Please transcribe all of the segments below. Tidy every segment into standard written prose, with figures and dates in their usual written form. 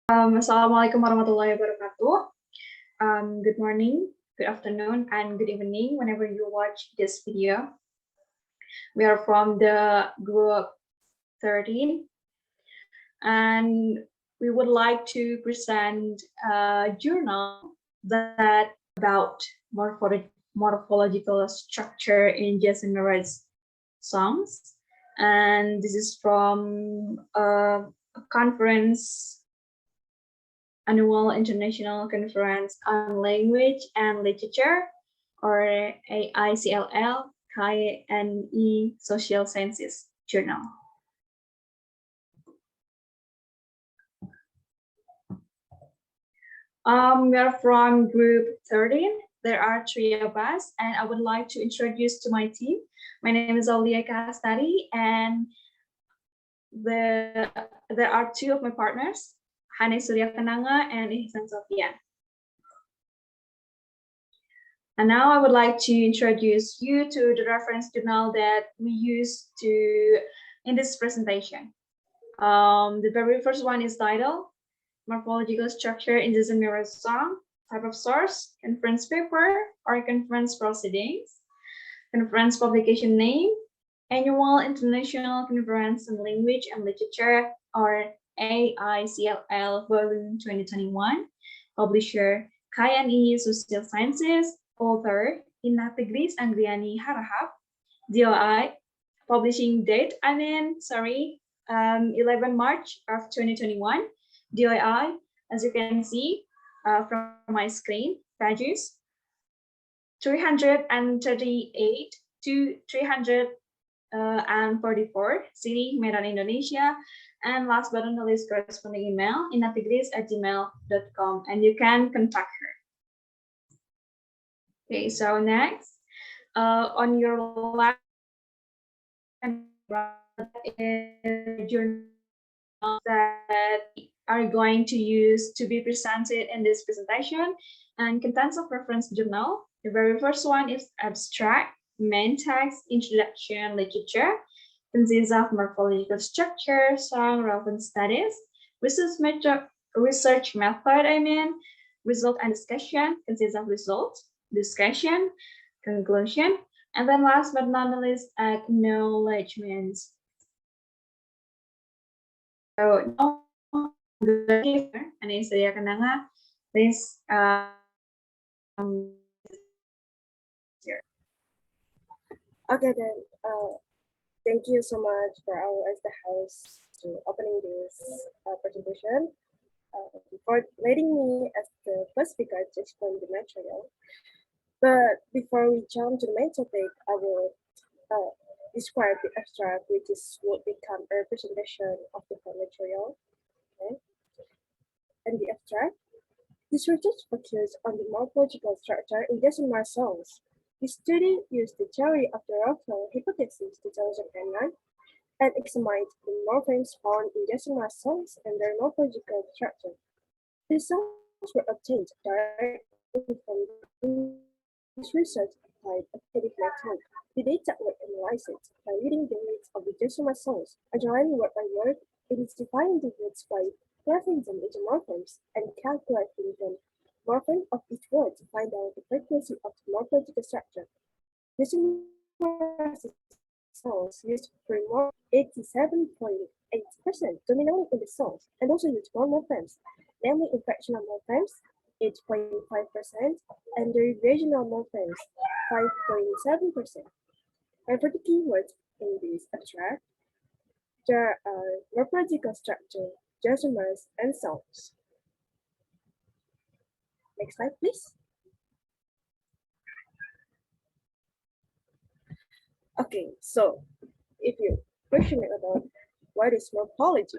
Assalamualaikum warahmatullahi wabarakatuh. Good morning, good afternoon, and good evening whenever you watch this video. We are from the group 13, and we would like to present a journal that about morphological structure in Jason Mraz songs. And this is from a conference, Annual International Conference on Language and Literature, or AICLL, KNE Social Sciences Journal. We are from group 13. There are 3 of us, and I would like to introduce to my team. My name is Aulia Kastari, and there are 2 of my partners, Hane Surya Kananga and Ihsan Sofian. And now I would like to introduce you to the reference journal that we use in this presentation. The very first one is titled Morphological Structure in the Mraz Song, Type of Source, Conference Paper or Conference Proceedings, Conference Publication Name, Annual International Conference on Language and Literature, or AICLL Volume 2021, Publisher KNE Social Sciences, Author Inna Tigris Anggriani Harahap, DOI, Publishing date 11 March of 2021, DOI, as you can see from my screen, pages 338 to 344, City, Medan, Indonesia, and last but not least, corresponding email, inatigris@gmail.com, and you can contact her. Okay, so next, on your left is journal that are going to use to be presented in this presentation, and contents of reference journal. The very first one is abstract, main text, introduction, literature, consists of morphological structure, song, relevant studies, research method, result and discussion, consists of results, discussion, conclusion, and then last but not least, acknowledgements. So, and saya Kananga, please. Okay, then. Thank you so much for our as the host to opening this presentation. For letting me as the first speaker to explain the material. But before we jump to the main topic, I will describe the abstract, which would become a representation of the whole material. Okay. And the abstract, this research focuses on the morphological structure in Jason Mraz songs. The study used the theory of the Rockwell hypothesis 2009 and examined the morphemes found in Jason Mraz songs and their morphological structure. The songs were obtained directly from this research applied a predictive method. The data were analyzed by reading the lyrics of the Jason Mraz songs, underlining word by word, identifying the words by graphing them into morphemes, and calculating the morpheme of each word to find out the frequency of the morphological structure. Jason Mraz's songs used for more 87.8% dominantly in the songs, and also used more morphemes, namely in fractional morphemes 8.5% and the regional morphemes 5.7%. And for the keywords in this abstract, there are morphological structure, Jason Mraz, and songs. Next slide, please. Okay, so if you question about what is morphology,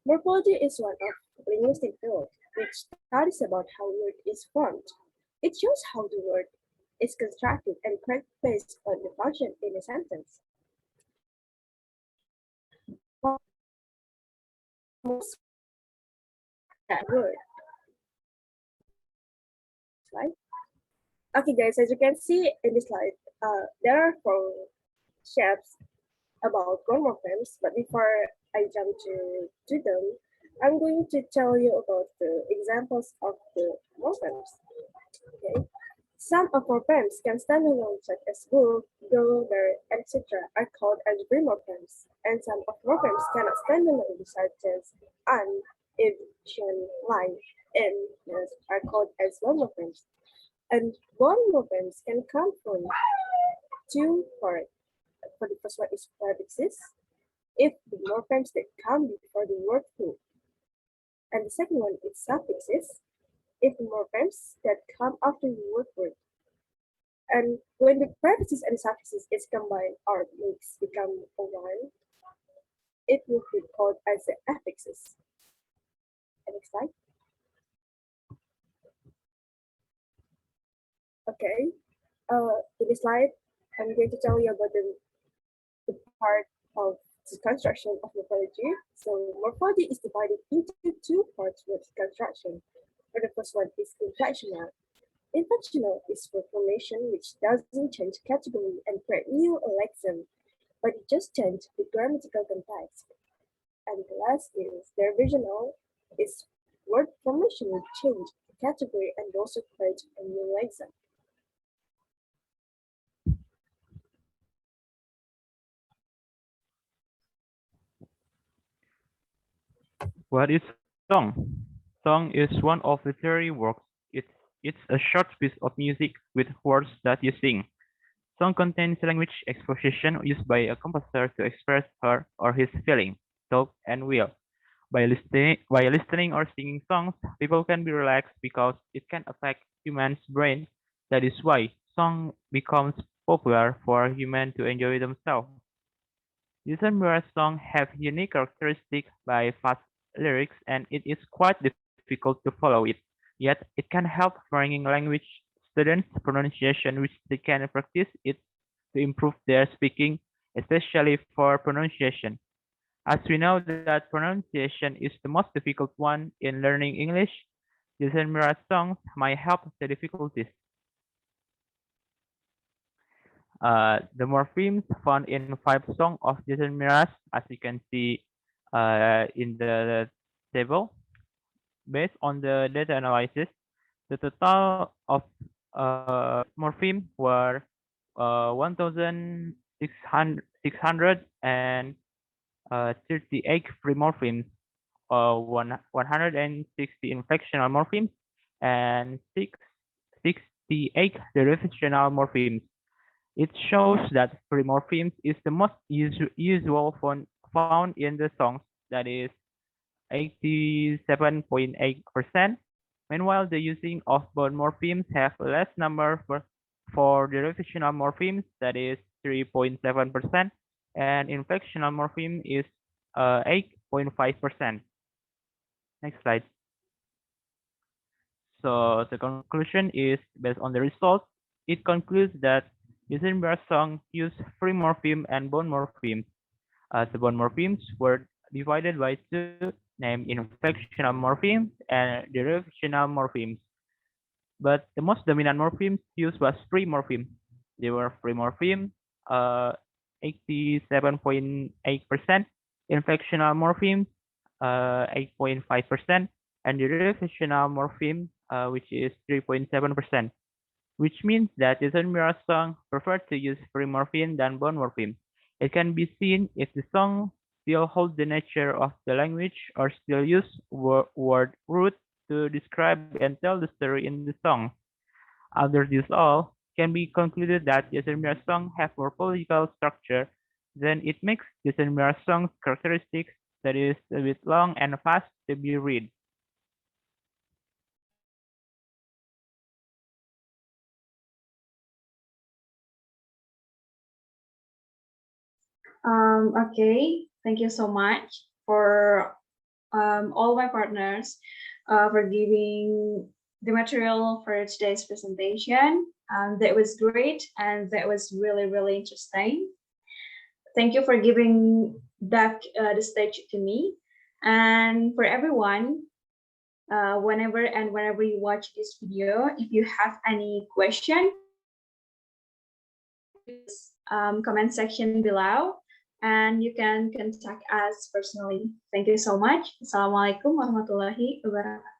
morphology is one of linguistic field which studies about how word is formed. It shows how the word is constructed and correct based on the function in a sentence. That word. Slide. Okay, guys, as you can see in this slide, there are 4 shapes about grown morphemes, but before I jump to them, I'm going to tell you about the examples of the morphemes. Okay. Some of morphemes can stand alone, such as book, go, there, etc., are called as morphemes, and some of morphemes cannot stand alone, such as an, if, shin, line, and yes, are called as morphemes. And one morphemes can come from two parts. For the first one is prefixes, if the morphemes that come before the word to, and the second one is suffixes, if the morphemes that come after the word word. And when the prefixes and suffixes is combined or mixed become a one, it will be called as the affixes. And next slide. Okay. In this slide, I'm going to tell you about the part of the construction of morphology. So morphology is divided into two parts with construction. For the first one is inflectional. Inflectional is for formation which doesn't change category and create new lexeme, but it just changes the grammatical context. And the last is derivational, is word formation will change the category and also create a new lexeme. What is song? Song is one of literary works. It's a short piece of music with words that you sing. Song contains language exposition used by a composer to express her or his feeling, thought, and will. By listening or singing songs, people can be relaxed because it can affect humans' brain. That is why song becomes popular for humans to enjoy themselves. Jason Mraz songs have unique characteristics by fast lyrics and it is quite difficult to follow it. Yet it can help bringing language students pronunciation which they can practice it to improve their speaking, especially for pronunciation. As we know that pronunciation is the most difficult one in learning English, Jason Mraz songs might help the difficulties. The morphemes found in five songs of Jason Mraz, as you can see in the table. Based on the data analysis, the total of morpheme were 1,638 free morphemes, 160 inflectional morphemes, and 68 derivational morphemes. It shows that free morphemes is the most usual found in the songs, that is 87.8%. Meanwhile, the using of both morphemes have a less number for derivational morphemes, that is 3.7%, and inflectional morpheme is 8.5%. Next slide. So the conclusion is based on the results. It concludes that Eisenberg song use free morpheme and bond morphemes. The bond morphemes were divided by two, named inflectional morphemes and derivational morphemes. But the most dominant morphemes used was free morpheme. They were free morpheme, 87.8%, inflectional morpheme, 8.5%, and derivational morpheme, which is 3.7%, which means that Jason Mraz song preferred to use free morpheme than bond morpheme. It can be seen if the song still holds the nature of the language or still use word root to describe and tell the story in the song. After this all, can be concluded that Jason Mraz songs have morphological structure, then it makes Jason Mraz songs characteristics that is a bit long and fast to be read. Okay, thank you so much for all my partners for giving the material for today's presentation. That was great and that was really, really interesting. Thank you for giving back the stage to me. And for everyone, whenever you watch this video, if you have any question, comment section below, and you can contact us personally. Thank you so much. Assalamualaikum warahmatullahi wabarakatuh.